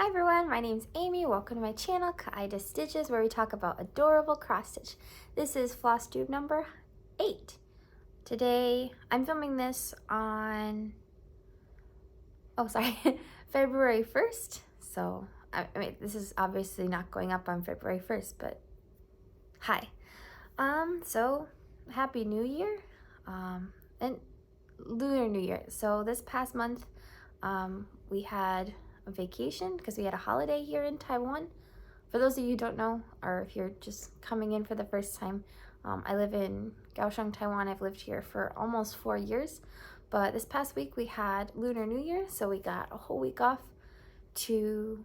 Hi everyone, my name's Amy. Welcome to my channel, Kaida Stitches, where we talk about adorable cross stitch. This is Flosstube number 8. Today, I'm filming this on, February 1st. So, I mean, this is obviously not going up on February 1st, but hi. So, Happy New Year, and Lunar New Year. So this past month, we had a vacation because we had a holiday here in Taiwan. For those of you who don't know, or if you're just coming in for the first time, I live in Kaohsiung, Taiwan. I've lived here for almost 4 years, but this past week we had Lunar New Year, so we got a whole week off to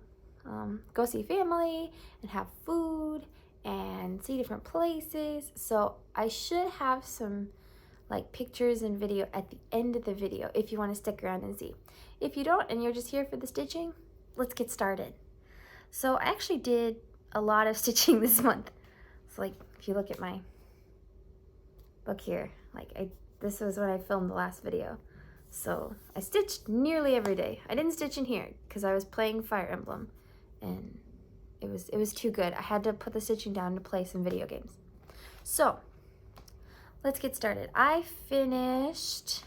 go see family and have food and see different places. So I should have some like pictures and video at the end of the video if you want to stick around and see. If you don't and you're just here for the stitching, let's get started. So I actually did a lot of stitching this month. So like if you look at my book here, this was when I filmed the last video. So I stitched nearly every day. I didn't stitch in here because I was playing Fire Emblem and it was too good. I had to put the stitching down to play some video games. So let's get started. I finished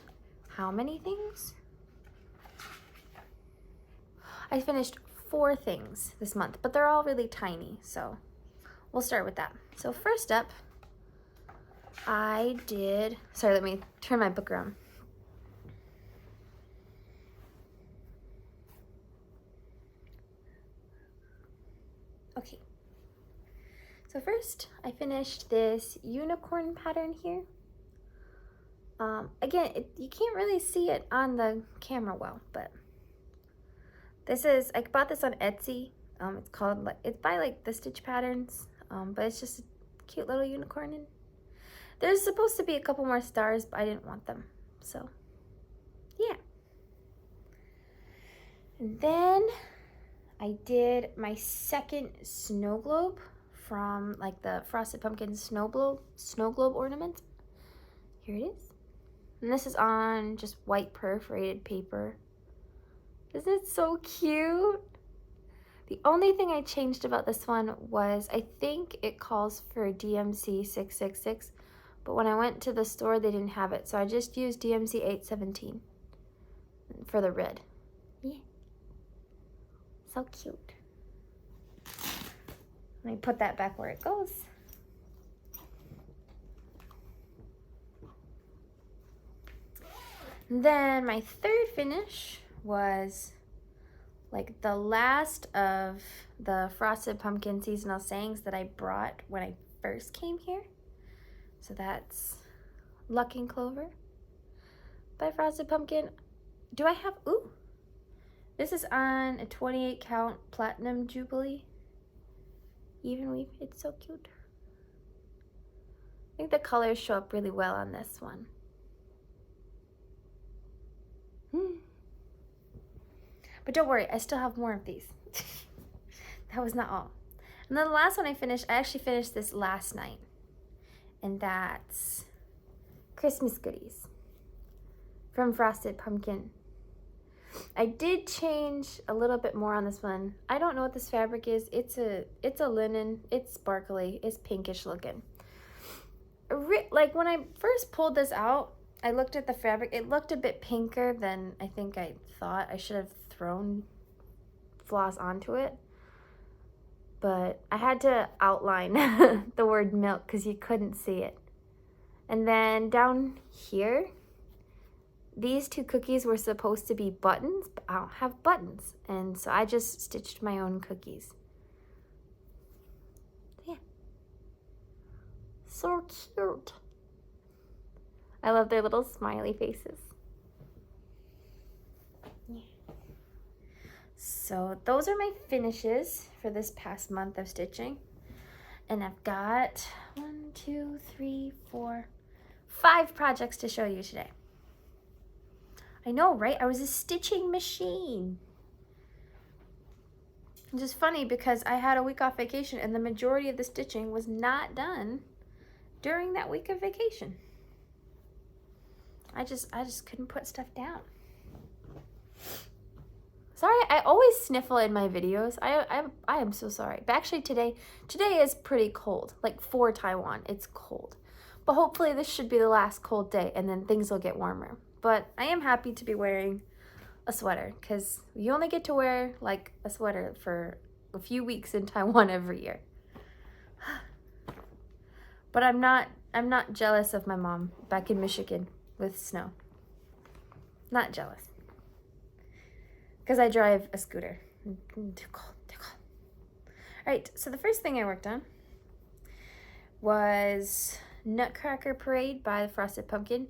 how many things? I finished 4 things this month, but they're all really tiny, so we'll start with that. So first up, I did, sorry, let me turn my book around. Okay. So first, I finished this unicorn pattern here. Again, you can't really see it on the camera well, but this is, I bought this on Etsy. It's called, it's by like the Stitch Patterns, but it's just a cute little unicorn. And there's supposed to be a couple more stars, but I didn't want them, so yeah. And then I did my second snow globe from like the Frosted Pumpkin snow globe ornament. Here it is. And this is on just white perforated paper. Isn't it so cute? The only thing I changed about this one was I think it calls for DMC 666, but when I went to the store they didn't have it, so I just used DMC 817 for the red. Yeah. So cute. Let me put that back where it goes. Then my third finish was like the last of the Frosted Pumpkin seasonal sayings that I brought when I first came here. So that's Luck and Clover by Frosted Pumpkin. Do I have, ooh, this is on a 28 count platinum jubilee. Even weave, it's so cute. I think the colors show up really well on this one. But don't worry, I still have more of these. That was not all. And then the last one I actually finished this last night. And that's Christmas goodies from Frosted Pumpkin. I did change a little bit more on this one. I don't know what this fabric is. It's a linen, it's sparkly, it's pinkish looking. Like when I first pulled this out, I looked at the fabric. It looked a bit pinker than I think I thought. I should have thrown floss onto it. But I had to outline the word milk because you couldn't see it. And then down here, these 2 cookies were supposed to be buttons, but I don't have buttons. And so I just stitched my own cookies. Yeah. So cute. I love their little smiley faces. Yeah. So those are my finishes for this past month of stitching. And I've got 1, 2, 3, 4, 5 projects to show you today. I know, right? I was a stitching machine. It's just funny because I had a week off vacation and the majority of the stitching was not done during that week of vacation. I just couldn't put stuff down. Sorry, I always sniffle in my videos. I am so sorry. But actually today is pretty cold. Like for Taiwan, it's cold. But hopefully this should be the last cold day and then things will get warmer. But I am happy to be wearing a sweater because you only get to wear like a sweater for a few weeks in Taiwan every year. But I'm not jealous of my mom back in Michigan with snow. Not jealous. Because I drive a scooter. Too cold, too cold. All right, so the first thing I worked on was Nutcracker Parade by the Frosted Pumpkin.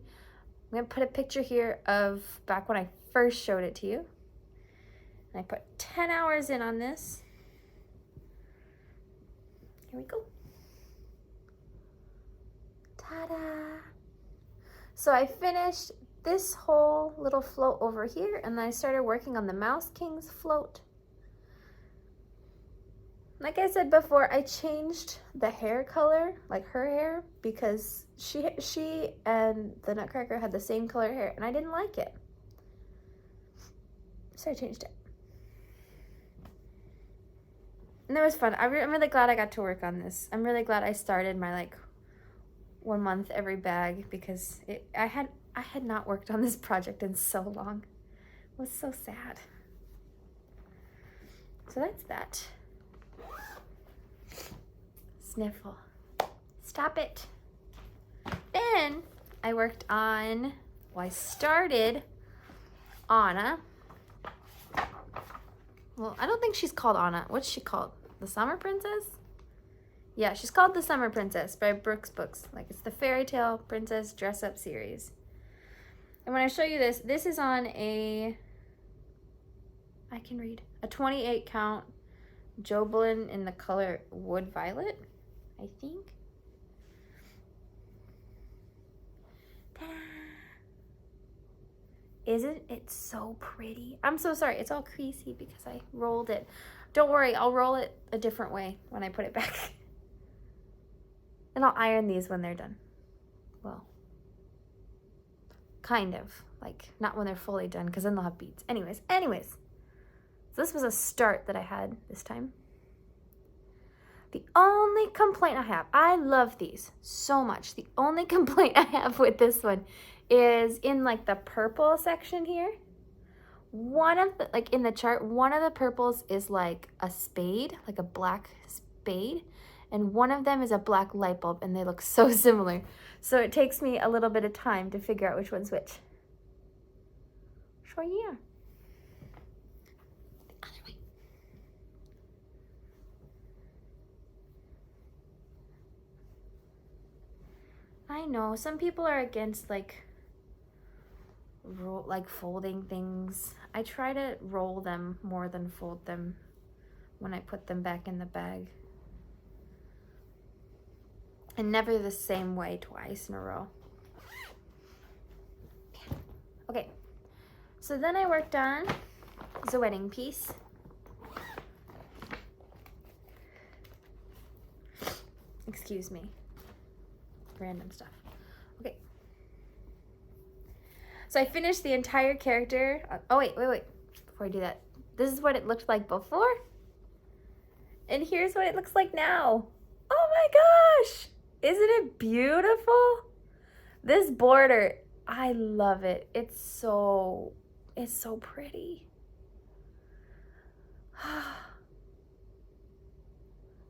I'm gonna put a picture here of back when I first showed it to you. And I put 10 hours in on this. Here we go. Ta-da! So I finished this whole little float over here, and then I started working on the Mouse King's float. Like I said before, I changed the hair color, like her hair, because she and the Nutcracker had the same color hair, and I didn't like it. So I changed it. And it was fun. I'm really glad I got to work on this. I'm really glad I started my like 1 month every bag because I had not worked on this project in so long. It was so sad. So that's that. Sniffle. Stop it. Then I worked on, well, I started Anna. Well, I don't think she's called Anna. What's she called? The Summer Princess? Yeah, she's called The Summer Princess by Brooke's Books. Like, it's the fairy tale princess dress-up series. And when I show you this, this is on a 28 count Joblin in the color Wood Violet, I think. Ta-da! Isn't it so pretty? I'm so sorry, it's all creasy because I rolled it. Don't worry, I'll roll it a different way when I put it back. And I'll iron these when they're done. Well, kind of. Like, not when they're fully done, because then they'll have beads. Anyways. So this was a start that I had this time. The only complaint I have, I love these so much. The only complaint I have with this one is in like the purple section here. One of the, like in the chart, one of the purples is like a spade, like a black spade. And one of them is a black light bulb, and they look so similar. So it takes me a little bit of time to figure out which one's which. So yeah. The other way. I know, some people are against like folding things. I try to roll them more than fold them when I put them back in the bag. And never the same way twice in a row. Okay, so then I worked on the wedding piece. Excuse me. Random stuff. Okay. So I finished the entire character. Oh, wait. Before I do that, this is what it looked like before. And here's what it looks like now. Oh my gosh! Isn't it beautiful? This border, I love it. It's so pretty.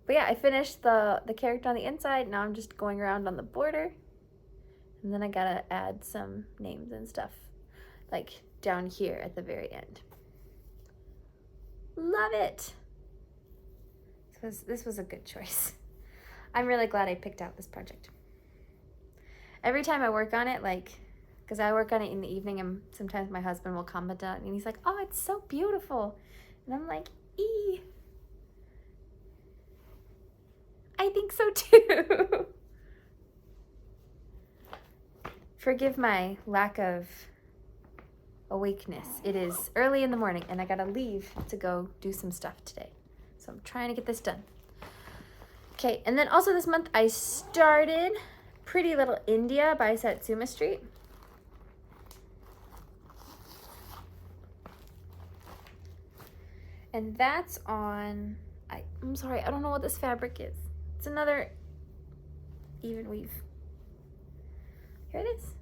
But yeah, I finished the character on the inside. Now I'm just going around on the border. And then I gotta add some names and stuff, like down here at the very end. Love it. This was a good choice. I'm really glad I picked out this project. Every time I work on it, like, because I work on it in the evening and sometimes my husband will comment on it and he's like, oh, it's so beautiful. And I'm like, I think so too. Forgive my lack of awakeness. It is early in the morning and I gotta leave to go do some stuff today. So I'm trying to get this done. Okay, and then also this month I started Pretty Little India by Satsuma Street. And that's on, I'm sorry, I don't know what this fabric is. It's another even weave. Here it is.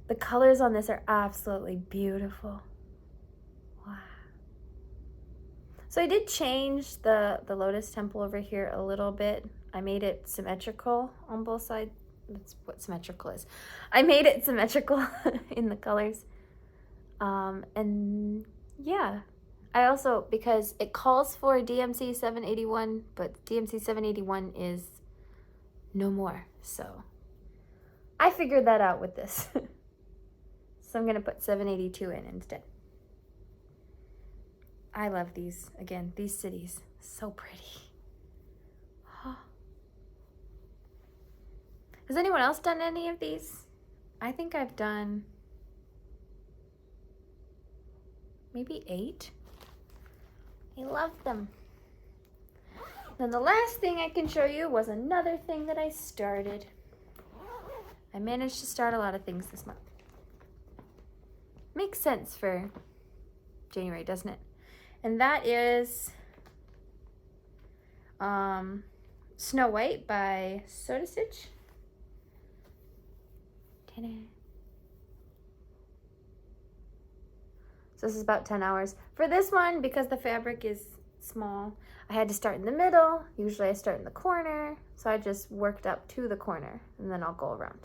The colors on this are absolutely beautiful. Wow. So I did change the lotus temple over here a little bit. I made it symmetrical on both sides. That's what symmetrical is. I made it symmetrical in the colors. And yeah, I also, because it calls for DMC 781, but DMC 781 is no more. So I figured that out with this. So I'm going to put 782 in instead. I love these. Again, these cities. So pretty. Huh. Has anyone else done any of these? I think I've done maybe 8. I love them. Then the last thing I can show you was another thing that I started. I managed to start a lot of things this month. Makes sense for January, doesn't it? And that is Snow White by Soda Stitch. Ta-da. So this is about 10 hours. For this one, because the fabric is small, I had to start in the middle. Usually I start in the corner. So I just worked up to the corner and then I'll go around.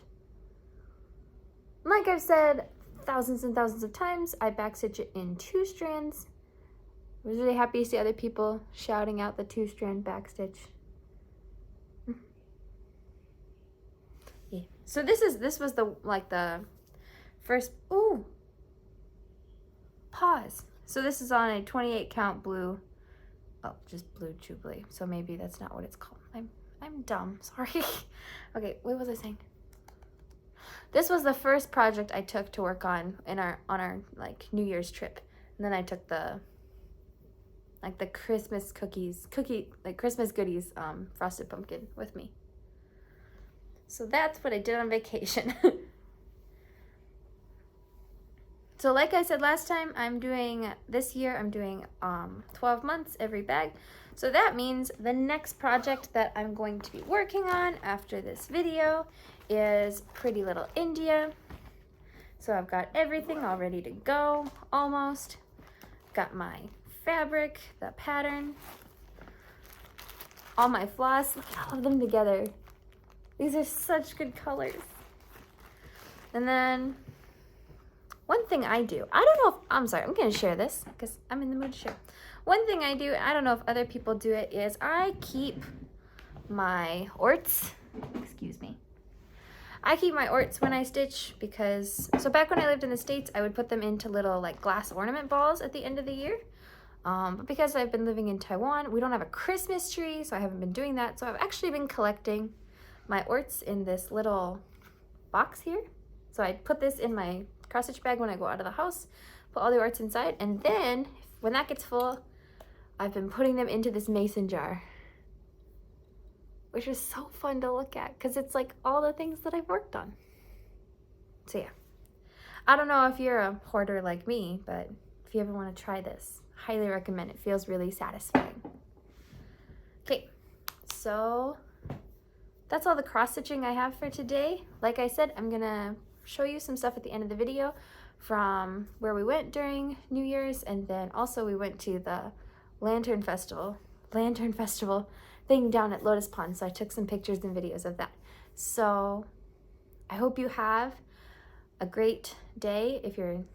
Like I've said thousands and thousands of times, I backstitch it in 2 strands. I was really happy to see other people shouting out the 2-strand backstitch. Yeah. So this was the first, ooh, pause. So this is on a 28 count blue, oh, just blue Jubilee. So maybe that's not what it's called. I'm dumb, sorry. Okay, what was I saying? This was the first project I took to work on our like New Year's trip. And then I took the Christmas Christmas goodies, frosted pumpkin with me. So that's what I did on vacation. So like I said last time, this year I'm doing 12 months every bag. So that means the next project that I'm going to be working on after this video is Pretty Little India. So I've got everything all ready to go, almost. Got my fabric, the pattern, all my floss. Look at all of them together. These are such good colors. And then one thing I do, I don't know if, I'm sorry, I'm gonna share this because I'm in the mood to share. One thing I do, I don't know if other people do it, is I keep my orts, excuse me. I keep my orts when I stitch because, so back when I lived in the States, I would put them into little like glass ornament balls at the end of the year. But because I've been living in Taiwan, we don't have a Christmas tree, so I haven't been doing that. So I've actually been collecting my orts in this little box here. So I put this in my cross stitch bag when I go out of the house, put all the orts inside, and then when that gets full, I've been putting them into this mason jar, which is so fun to look at because it's like all the things that I've worked on. So yeah, I don't know if you're a hoarder like me, but if you ever want to try this, highly recommend it. Feels really satisfying. Okay, so that's all the cross stitching I have for today. Like I said, I'm gonna show you some stuff at the end of the video from where we went during New Year's, and then also we went to the Lantern Festival thing down at Lotus Pond, so I took some pictures and videos of that. So I hope you have a great day if you're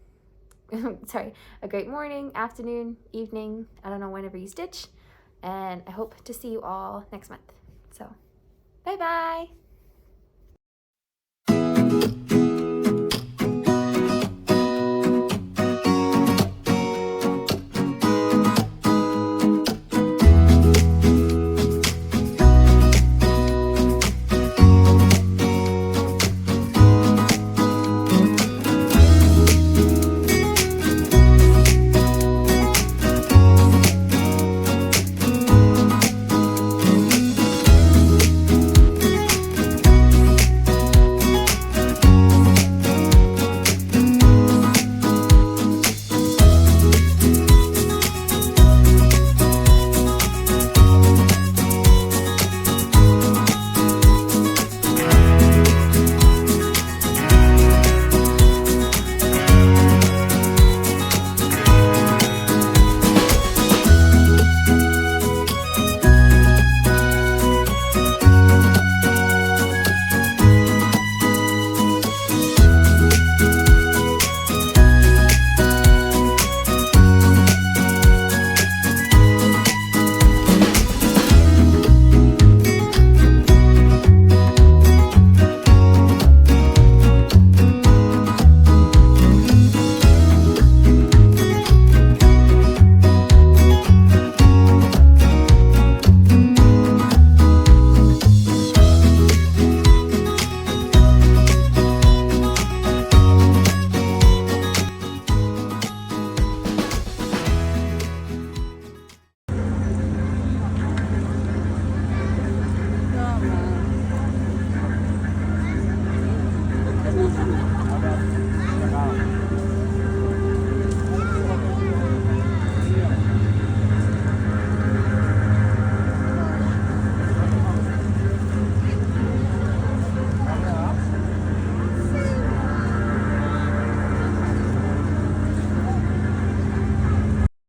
sorry, a great morning, afternoon, evening, I don't know, whenever you stitch, and I hope to see you all next month. So bye bye.